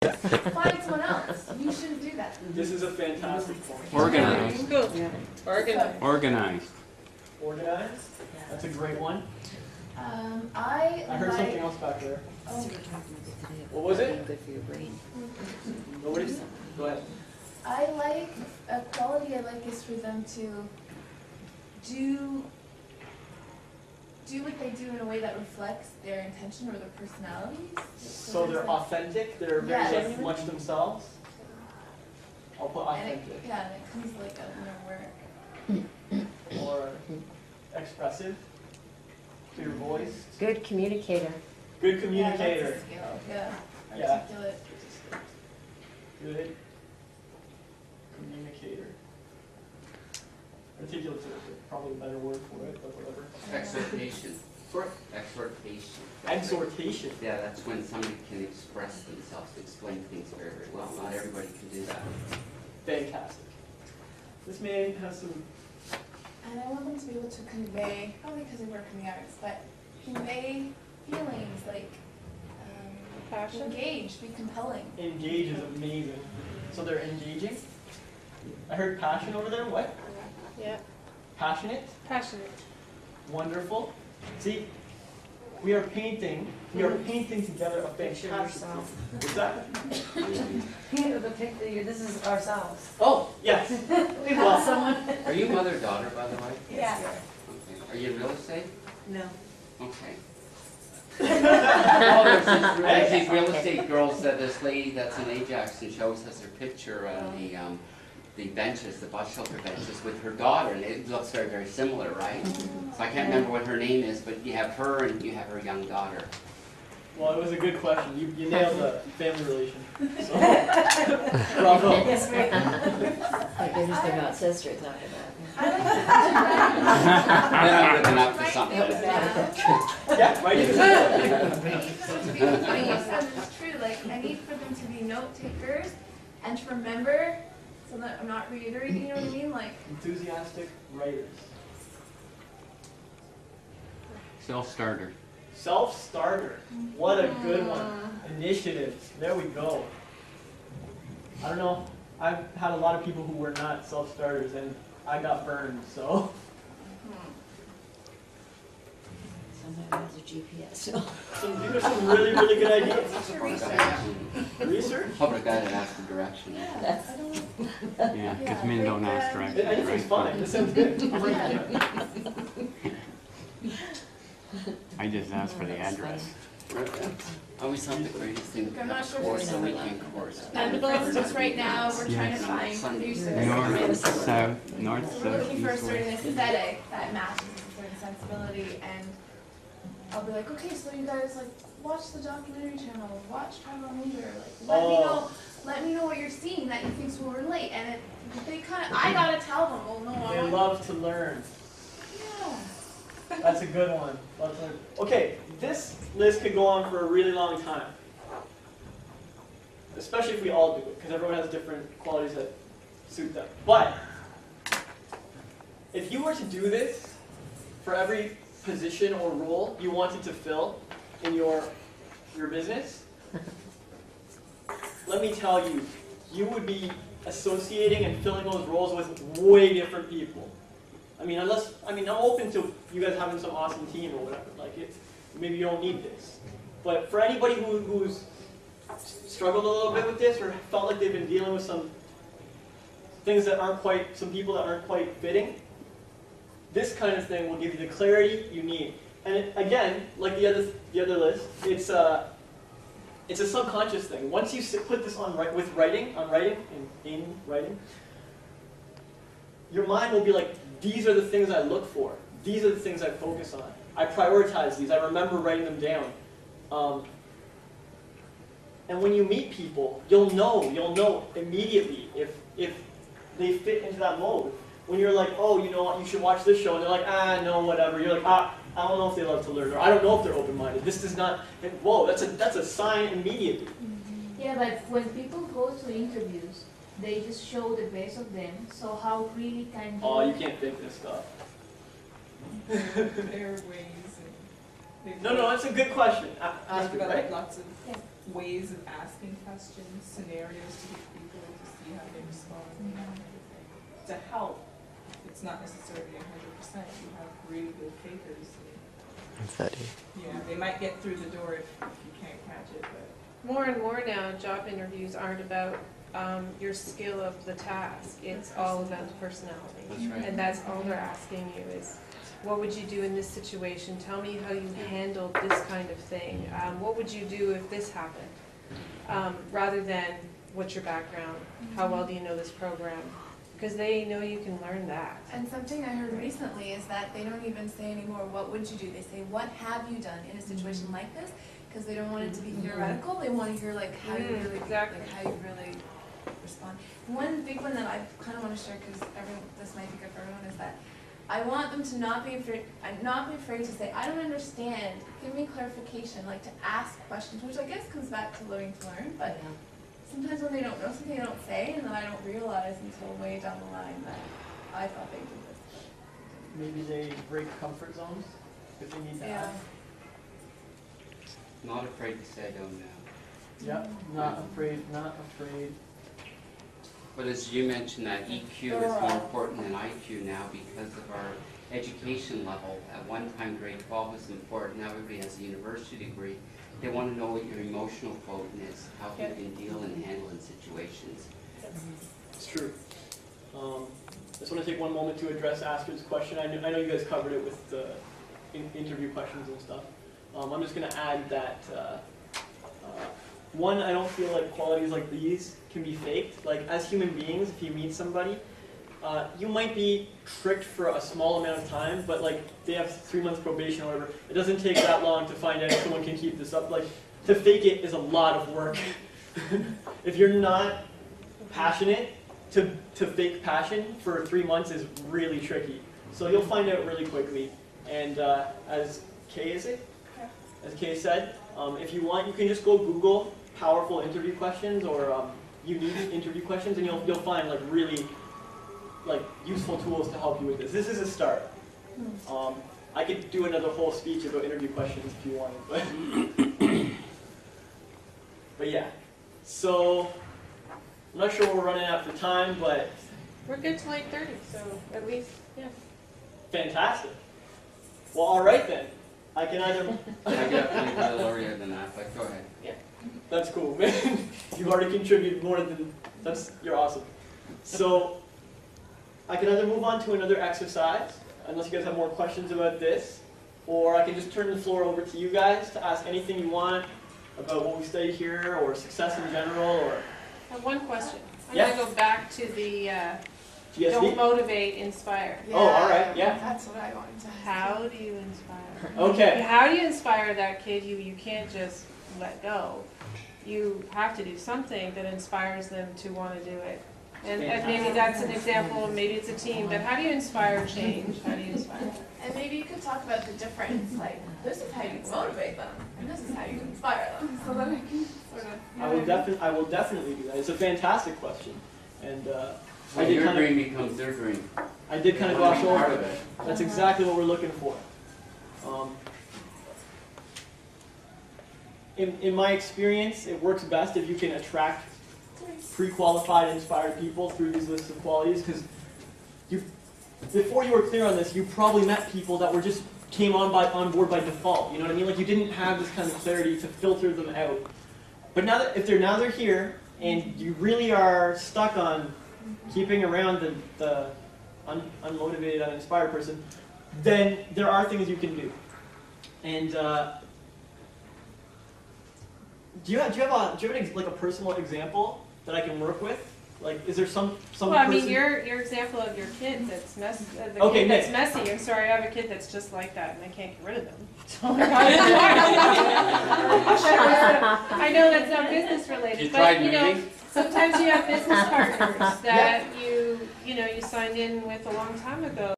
Find someone else. You shouldn't do that. This is a fantastic point. Organized. Cool. Organized. Organized. Organized? That's a great one. I heard something else back there. Oh. What was it? Good for your brain. Nobody? Go ahead. I like, a quality I like is for them to do what they do in a way that reflects their intention or their personalities. So they're authentic, they're very Yes. much themselves? I'll put And it, authentic. yeah, and it comes like out in their work. Or expressive, clear voice, Good communicator. good Yeah, communicator. that's a skill. Yeah. Yeah. Articulate. Good communicator. Articulate is probably a better word for it, but whatever. Exhortation. Sorry? Exhortation. Exhortation. Yeah, that's when somebody can express themselves, explain things very, very well. Not everybody can do that. Fantastic. This man has some. And I want them to be able to convey, probably because they work in the arts, but convey feelings like Passion. engage, be compelling. Engage is amazing. So they're engaging. I heard passion over there. What? Yeah. Passionate. Passionate. Wonderful. See, we are painting together a fantastic ourselves. What's that? The picture, this is ourselves. Oh, yes. We want someone. Are you mother-daughter, by the way? Yeah. Okay. Are you in real estate? No. Okay. Oh, there's these real estate girls, this lady that's in Ajax, and shows us her picture on the benches, the bus shelter benches with her daughter, and it looks very, very similar, right? So I can't remember what her name is, but you have her and you have her young daughter. Well, it was a good question. You nailed the family relation. So, bravo. Yes, Thank goodness they're not sisters after that. I like Then I'm looking up for to something. Yeah, right. what you said is true. Like, I need for them to be note takers and to remember, so that I'm not reiterating. You know what I mean? Like, Enthusiastic writers. Self-starter. Self-starter. What a good one. Initiatives. There we go. I don't know. I've had a lot of people who were not self-starters, and I got burned, so. Somebody has a GPS. These are some really, really good ideas. what's your research? Research? Probably got to ask the direction. Yeah, I don't. Yeah, because men don't ask directions. I think it's fine. This sounds good. I'm ready for that. I just asked for the address. Always thought the greatest thing I'm not sure if course, it's a weekend course. Expendables, just right now, we're trying to find producers. North, south, north, We're south, looking for a east, certain west. aesthetic that matches a certain sensibility, and I'll be like, okay, so you guys like watch the documentary channel, watch Tribal Leader, like let me know what you're seeing that you think will relate, and they kind of, I gotta tell them, well, no, I They want. love to learn. Yeah. That's a good one. Love to learn. Okay, this list could go on for a really long time. Especially if we all do it, because everyone has different qualities that suit them. But if you were to do this for every position or role you wanted to fill in your business, let me tell you, you would be associating and filling those roles with way different people. I'm open to you guys having some awesome team or whatever. Like, maybe you don't need this. But for anybody who's struggled a little bit with this or felt like they've been dealing with some things that aren't quite, some people that aren't quite fitting, this kind of thing will give you the clarity you need. And again, like the other list, it's a subconscious thing. Once you put this on writing, your mind will be like, these are the things I look for. These are the things I focus on. I prioritize these. I remember writing them down. And when you meet people, you'll know immediately if they fit into that mode. When you're like, oh, you know what, you should watch this show, and they're like, no, whatever. You're like, I don't know if they love to learn, or I don't know if they're open-minded. This does not. And, whoa, that's a sign immediately. Yeah, but when people go to interviews, they just show the best of them. So how really can you? Oh, you can't fake this stuff. Airways. No, that's a good question. Ask They've it, developed right? lots of. ways of asking questions, scenarios to get people to see how they respond and that kind of thing. To help, it's not necessarily 100%. You have really good fakers. Yeah, they might get through the door if you can't catch it, but. More and more now, job interviews aren't about your skill of the task. It's all about the personality. That's right. And that's all they're asking you is, what would you do in this situation? Tell me how you handled this kind of thing. What would you do if this happened? Rather than, what's your background? How well do you know this program? Because they know you can learn that. And something I heard recently is that they don't even say anymore, what would you do? They say, what have you done in a situation like this? Because they don't want it to be theoretical. They want to hear like how you really, exactly. like how you really respond. One big one that I kind of want to share, because this might be good for everyone, is that I want them to not be afraid to say, I don't understand, give me clarification, like to ask questions, which I guess comes back to learning to learn, but sometimes when they don't know something, they don't say, and then I don't realize until way down the line that I thought they did this. Maybe they break comfort zones if they need to ask. Not afraid to say I don't know. Yep, not afraid, not afraid. But as you mentioned, that EQ is more important than IQ now because of our education level. At one time, grade 12 was important. Now everybody has a university degree. They want to know what your emotional quotient is, how you can deal and handle in situations. It's true. I just want to take one moment to address Astrid's question. I know you guys covered it with the interview questions and stuff. I'm just going to add that, one, I don't feel like qualities like these can be faked. Like, as human beings, if you meet somebody, you might be tricked for a small amount of time, but like, they have 3 months probation or whatever. It doesn't take that long to find out if someone can keep this up. Like, to fake it is a lot of work. If you're not passionate, to fake passion for 3 months is really tricky. So you'll find out really quickly. And as Kay said, if you want, you can just go Google powerful interview questions or unique interview questions, and you'll find like really useful tools to help you with this. This is a start. I could do another whole speech about interview questions if you wanted, but yeah. So I'm not sure we're running out for time, but We're good till 8:30, so at least, yeah. fantastic. Well, all right then. I can either. I get up a little earlier than that, but go ahead. Yeah. That's cool, man. You've already contributed more than you're awesome. So I can either move on to another exercise, unless you guys have more questions about this, or I can just turn the floor over to you guys to ask anything you want about what we studied here, or success in general, or I have one question. I'm Yeah. going to go back to the GSV. don't motivate, inspire. Oh, all right, yeah. That's what I wanted to ask. How do you inspire? Okay. How do you inspire that kid? You can't just let go. You have to do something that inspires them to want to do it. And maybe that's an example, maybe it's a team, but how do you inspire change? How do you inspire? And maybe you could talk about the difference, like, this is how you motivate them, and this is how you inspire them, so that I can sort of... I will definitely do that. It's a fantastic question. And So your dream becomes their dream. I did kind of They wanna gloss be part over of it. it. That's exactly what we're looking for. In my experience, it works best if you can attract pre-qualified, inspired people through these lists of qualities, because before you were clear on this, you probably met people that were just came on board by default. You know what I mean? Like, you didn't have this kind of clarity to filter them out. But now that if they're here, and you really are stuck on keeping around the unmotivated, uninspired person, then there are things you can do. And do you have a personal example that I can work with? Like, is there some Well, I person? mean, your example of your kid that's messy. Okay, That's Nick. messy. I'm sorry, I have a kid that's just like that, and I can't get rid of them. So I know that's not business related, You but tried you know, moving? sometimes you have business partners that you signed in with a long time ago.